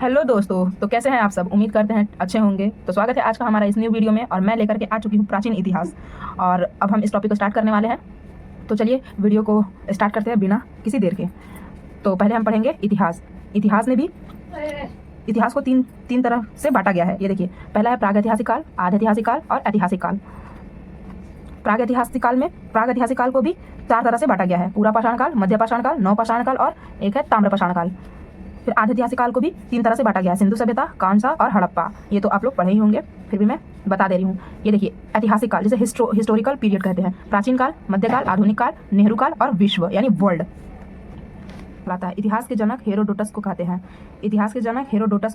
Hello दोस्तों, तो कैसे हैं आप सब। उम्मीद करते हैं अच्छे होंगे। तो स्वागत है आज का हमारा इस न्यू वीडियो में और मैं लेकर के आ चुकी हूँ प्राचीन इतिहास। और अब हम इस टॉपिक को स्टार्ट करने वाले हैं। तो चलिए वीडियो को स्टार्ट करते हैं बिना किसी देर के। तो पहले हम पढ़ेंगे इतिहास। इतिहास को तीन तरह से बांटा गया है। ये देखिए, पहला है प्रागैतिहासिक काल, आधैतिहासिक काल और ऐतिहासिक काल। प्रागैतिहासिक काल को भी 4 तरह से बांटा गया है। पूरा पाषाण काल, मध्य पाषाण काल, नव पाषाण काल और एक है ताम्र पाषाण काल। फिर आधैतिहासिक काल को भी 3 तरह से बांटा गया है, सिंधु सभ्यता, कांसा और हड़प्पा। ये तो आप लोग पढ़े ही होंगे, फिर भी मैं बता दे रही हूँ। ये देखिए, ऐतिहासिक काल जिसे हिस्टोरिकल पीरियड कहते हैं। प्राचीन काल, मध्यकाल, आधुनिक काल, नेहरू काल और विश्व यानी वर्ल्ड लाता है। इतिहास के जनक हेरोडोटस को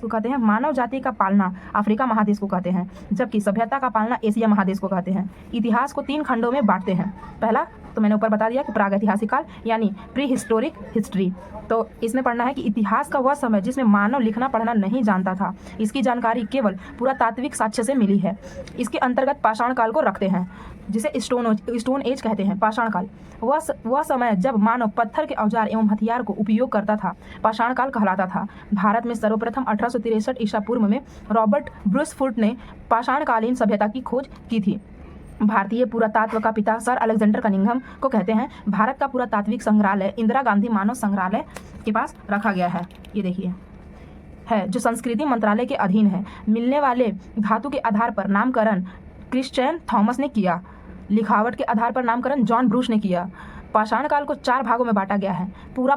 कहते हैं। मानव जाति का पालना अफ्रीका महादेश को कहते हैं, जबकि सभ्यता का पालना एशिया महादेश को कहते हैं। इतिहास को 3 खंडों में बांटते हैं। पहला तो मैंने ऊपर बता दिया कि प्रागैतिहासिक काल यानी प्री हिस्टोरिक हिस्ट्री। तो इसमें पढ़ना है कि इतिहास का वह समय जिसमें मानव लिखना पढ़ना नहीं जानता था। इसकी जानकारी केवल पुरातात्विक साक्ष्य से मिली है। इसके अंतर्गत पाषाण काल को रखते हैं, जिसे स्टोन एज कहते हैं। पाषाण काल वह समय जब मानव पत्थर के औजार एवं हथियार को उपयोग करता था, पाषाण काल कहलाता था। भारत में सर्वप्रथम 1863 ईसा पूर्व में रॉबर्ट ब्रूसफुट ने पाषाणकालीन सभ्यता की खोज की थी। भारतीय पुरातत्व का पिता सर अलेक्जेंडर कनिंघम को कहते हैं। भारत का पुरातात्विक संग्रहालय इंदिरा गांधी मानव संग्रहालय के पास रखा गया है। ये देखिए है, जो संस्कृति मंत्रालय के अधीन है। मिलने वाले धातु के आधार पर नामकरण क्रिश्चियन थॉमस ने किया। लिखावट के आधार पर नामकरण जॉन ब्रूस ने किया। पाषाण काल को 4 भागों में बांटा गया है। पूरा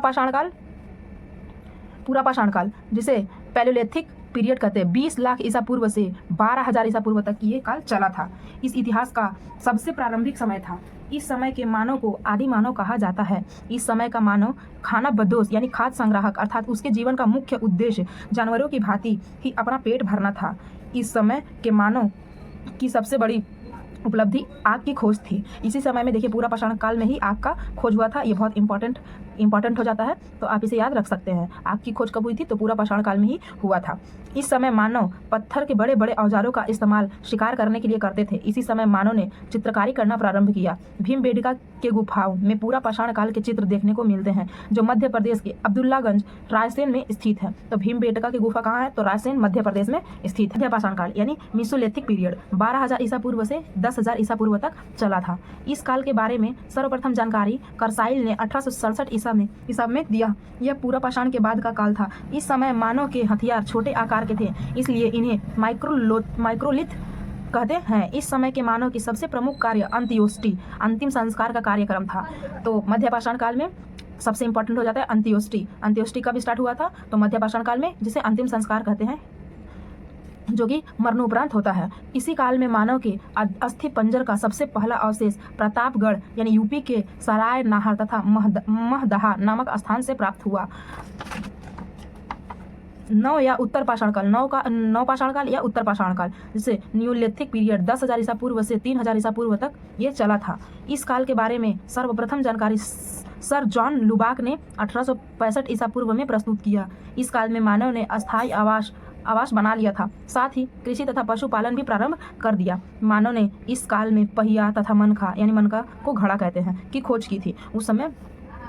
पाषाण काल जिसे पैलियोलिथिक पीरियड कहते हैं, 20 लाख ईसा पूर्व से 12,000 ईसा पूर्व तक ये काल चला था। इस इतिहास का सबसे प्रारंभिक समय था। इस समय के मानव को आदि मानव कहा जाता है। इस समय का मानव खाना बदोश यानी खाद्य संग्राहक, अर्थात उसके जीवन का मुख्य उद्देश्य जानवरों की भांति ही अपना पेट भरना था। इस समय के मानव की सबसे बड़ी उपलब्धि आग की खोज थी। इसी समय में देखिए, पूरा पाषाण काल में ही आग का खोज हुआ था। ये बहुत इंपॉर्टेंट हो जाता है, तो आप इसे याद रख सकते हैं। आग की खोज कब हुई थी? तो पूरा पाषाण काल में ही हुआ था। इस समय मानव पत्थर के बड़े बड़े औजारों का इस्तेमाल शिकार करने के लिए करते थे। इसी समय मानव ने चित्रकारी करना प्रारंभ किया। भीमबेटका के गुफाओं में पूरा पाषाण काल के चित्र देखने को मिलते हैं, जो मध्य प्रदेश के अब्दुल्लागंज रायसेन में स्थित है। तो भीमबेटका की गुफा कहाँ है? तो रायसेन मध्य प्रदेश में स्थित है। मध्य पाषाण काल यानी मीसोलिथिक पीरियड 12,000 ईसा पूर्व से 10,000 ईसा पूर्व तक चला था। इस काल के बारे में सर्वप्रथम जानकारी करसाइल ने 1867 ईसा में दिया। यह पूरा पाषाण के बाद का काल था। इस समय मानव के हथियार छोटे आकार के थे, इसलिए इन्हें माइक्रोलिथ कहते हैं। इस समय के मानव की सबसे प्रमुख कार्य अंत्योष्टि अंतिम संस्कार का कार्यक्रम था। तो मध्य पाषाण काल में सबसे इंपॉर्टेंट हो जाता है अंत्योष्टि। अंत्योष्टि कब स्टार्ट हुआ था? तो मध्य पाषाण काल में, जिसे अंतिम संस्कार कहते हैं, जो कि मरणोपरांत होता है। इसी काल में मानव के अस्थि पंजर का सबसे पहला अवशेष प्रतापगढ़ यानी यूपी के सराय नाहर तथा महदहा नामक स्थान से प्राप्त हुआ। नव या उत्तर पाषाण काल, नव पाषाण काल या उत्तर पाषाण काल, जिसे न्यूलिथिक पीरियड 10,000 ईसा पूर्व से 3,000 ईसा पूर्व तक ये चला था। इस काल के बारे में सर्वप्रथम जानकारी सर जॉन लुबाक ने 1865 ईसा पूर्व में प्रस्तुत किया। इस काल में मानव ने अस्थायी आवास बना लिया था, साथ ही कृषि तथा पशुपालन भी प्रारंभ कर दिया। मानव ने इस काल में पहिया तथा मनखा यानी मनका को घड़ा कहते हैं की खोज की थी। उस समय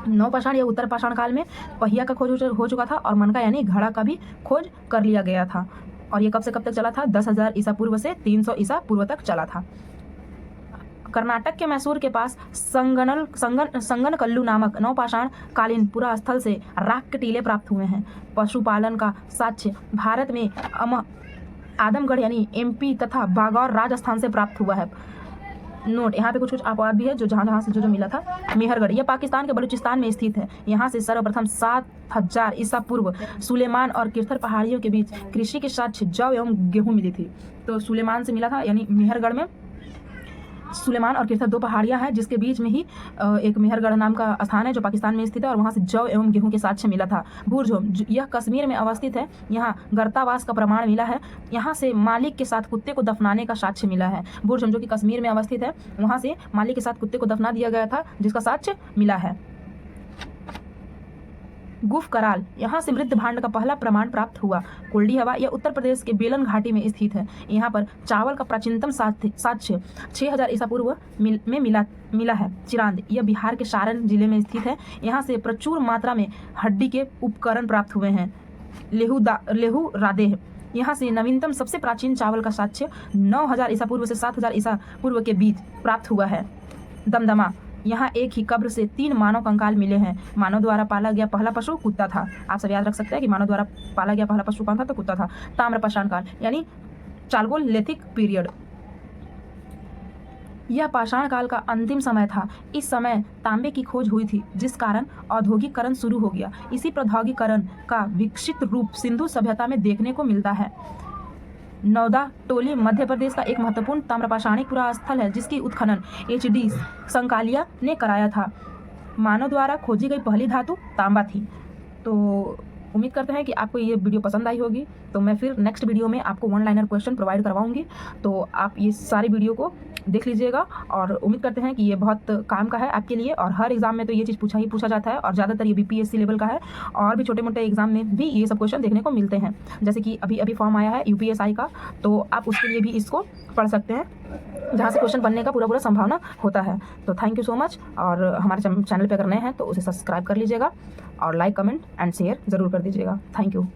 नव पाषाण या उत्तर पाषाण काल में पहिया का खोज हो चुका था और मनका यानी घड़ा का भी खोज कर लिया गया था। और ये कब से कब तक चला था? 10,000 ईसा पूर्व से 300 ईसा पूर्व तक चला था। कर्नाटक के मैसूर के पास संगनकल्लू नामक नवपाषाण कालीन पुरा स्थल से राख के टीले प्राप्त हुए हैं। पशुपालन का साक्ष्य भारत में आदमगढ़ यानी MP तथा बागौर राजस्थान से प्राप्त हुआ है। नोट, यहाँ पे कुछ अपवाद भी है जो जहाँ से जो मिला था। मेहरगढ़ यह पाकिस्तान के बलूचिस्तान में स्थित है। यहाँ से सर्वप्रथम 7,000 ईसा पूर्व सुलेमान और किरथर पहाड़ियों के बीच कृषि के साक्ष्य जौ एवं गेहूँ मिली थी। तो सुलेमान से मिला था, यानी मेहरगढ़ में सुलेमान और किरथर 2 पहाड़ियां हैं, जिसके बीच में ही एक मेहरगढ़ नाम का स्थान है जो पाकिस्तान में स्थित है, और वहां से जौ एवं गेहूं के साक्ष्य मिला था। भूरझोम यह कश्मीर में अवस्थित है। यहाँ गर्तावास का प्रमाण मिला है। यहाँ से मालिक के साथ कुत्ते को दफनाने का साक्ष्य मिला है। भूरझोम जो कि कश्मीर में अवस्थित है, वहां से मालिक के साथ कुत्ते को दफना दिया गया था, जिसका साक्ष्य मिला है। गुफ कराल, यहाँ से मृत भांड का पहला प्रमाण प्राप्त हुआ। कुल्डी हवा यह उत्तर प्रदेश के बेलन घाटी में स्थित है। यहाँ पर चावल का प्राचीनतम साक्ष्य 6,000 ईसा पूर्व में मिला है। चिरांद यह बिहार के सारण जिले में स्थित है। यहाँ से प्रचुर मात्रा में हड्डी के उपकरण प्राप्त हुए हैं। लेहू रादेह। यहाँ से नवीनतम सबसे प्राचीन चावल का साक्ष्य 9000 ईसा पूर्व से 7000 ईसा पूर्व के बीच प्राप्त हुआ है। दमदमा, यहाँ एक ही कब्र से 3 मानव कंकाल मिले हैं। मानव द्वारा पाला गया पहला पशु कुत्ता था। आप सब याद रख सकते हैं कि मानव द्वारा पाला गया पहला पशु कौन था, तो कुत्ता था। ताम्रपाषाण काल यानी चालगोलिथिक पीरियड, यह पाषाण काल का अंतिम समय था। इस समय तांबे की खोज हुई थी, जिस कारण औद्योगिकरण शुरू हो गया। इसी प्रौद्योगिकरण का विकसित रूप सिंधु सभ्यता में देखने को मिलता है। नौदा टोली मध्य प्रदेश का एक महत्वपूर्ण ताम्रपाषाणिक पुरास्थल है, जिसकी उत्खनन HD संकालिया ने कराया था। मानव द्वारा खोजी गई पहली धातु तांबा थी। तो उम्मीद करते हैं कि आपको ये वीडियो पसंद आई होगी। तो मैं फिर नेक्स्ट वीडियो में आपको 1 लाइनर क्वेश्चन प्रोवाइड करवाऊंगी, तो आप ये सारी वीडियो को देख लीजिएगा। और उम्मीद करते हैं कि ये बहुत काम का है आपके लिए, और हर एग्जाम में तो ये चीज़ पूछा जाता है, और ज़्यादातर ये BPSC लेवल का है। और भी छोटे मोटे एग्जाम में भी ये सब क्वेश्चन देखने को मिलते हैं, जैसे कि अभी फॉर्म आया है UPSI का, तो आप उसके लिए भी इसको पढ़ सकते हैं, जहाँ से क्वेश्चन बनने का पूरा संभावना होता है। तो थैंक यू सो मच, और हमारे चैनल पे अगर नए हैं तो उसे सब्सक्राइब कर लीजिएगा, और लाइक, कमेंट एंड शेयर ज़रूर कर दीजिएगा। Thank you.